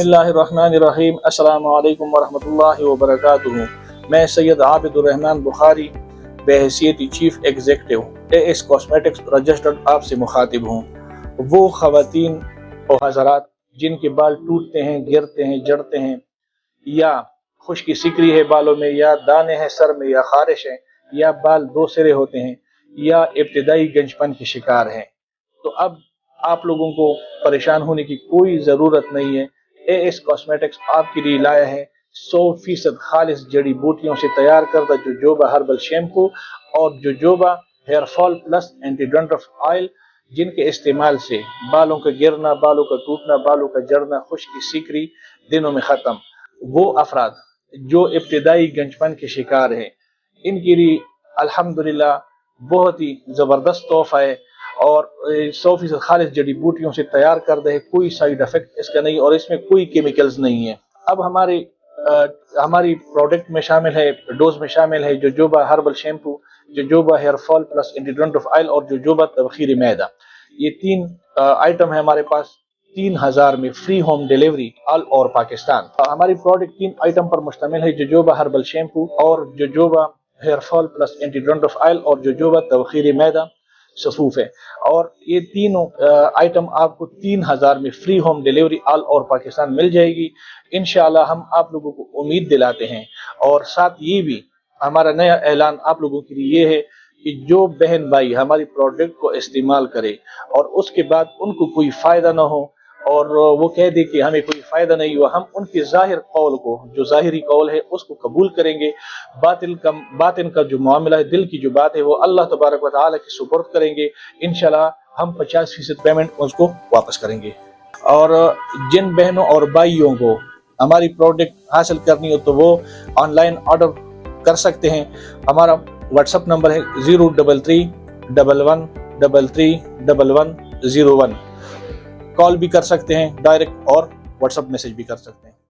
बिस्मिल्लाहिर्रहमानिर्रहीम। अस्सलाम वालेकुम वरहमतुल्लाहि वबरकातुहू। मैं सैयद आबिदुर्रहमान बुखारी बहैसियत chief executive AS cosmetics registered आपसे मुखातिब हूँ। वो ख़वातीन और हज़रात जिनके बाल टूटते हैं, गिरते हैं, जड़ते हैं, या खुश्की सिकरी है बालों में, या दाने हैं सर में, या खारिश है, या बाल दो सिरे होते हैं, या इब्तिदाई गंजपन के शिकार हैं, तो अब आप लोगों को परेशान होने की कोई ज़रूरत नहीं है। एएस कॉस्मेटिक्स आपके लिए लाया है 100% खालिस जड़ी बूटियों से तैयार करदा जोजोबा हर्बल शैम्पू और jojoba hair fall plus anti dandruff oil, जिनके इस्तेमाल से बालों का गिरना, बालों का टूटना, बालों का जड़ना, खुश्की सिकरी दिनों में ख़त्म। वो अफराद जो इब्तिदाई गंजपन के शिकार हैं, इनके लिए अल्हम्दुलिल्लाह बहुत ही ज़बरदस्त तोहफा है और 100% खालिस जड़ी बूटियों से तैयार कर दे, कोई साइड इफेक्ट इसका नहीं और इसमें कोई केमिकल्स नहीं है। अब हमारी प्रोडक्ट में शामिल है, डोज में शामिल है jojoba herbal shampoo, jojoba hair fall plus anti dandruff oil और जोजोबा तबखीर मैदा। ये तीन आइटम है हमारे पास। 3000 में free home delivery all over Pakistan. हमारी प्रोडक्ट 3 आइटम पर मुश्तमिल है, जोजोबा हर्बल शैम्पू और jojoba hair fall plus anti dandruff oil और जोजोबा तबखीर मैदा सफूफ है। और ये तीनों आइटम आपको 3000 में free home delivery all over Pakistan मिल जाएगी। इंशाल्लाह हम आप लोगों को उम्मीद दिलाते हैं। और साथ ये भी हमारा नया ऐलान आप लोगों के लिए ये है कि जो बहन भाई हमारी प्रोडक्ट को इस्तेमाल करे और उसके बाद उनको कोई फायदा ना हो और वो कह दे कि हमें कोई फायदा नहीं हुआ, हम उनके जाहिर कौल को, जो जाहिरी कौल है, उसको कबूल करेंगे। बातिन का जो मामला है, दिल की जो बात है, वो अल्लाह तबारक व तआला के सुपुर्द करेंगे। इंशाल्लाह हम 50% पेमेंट उसको वापस करेंगे। और जिन बहनों और भाइयों को हमारी प्रोडक्ट हासिल करनी हो तो वो ऑनलाइन ऑर्डर कर सकते हैं। हमारा व्हाट्सअप नंबर है 03311331101। कॉल भी कर सकते हैं डायरेक्ट और व्हाट्सएप मैसेज भी कर सकते हैं।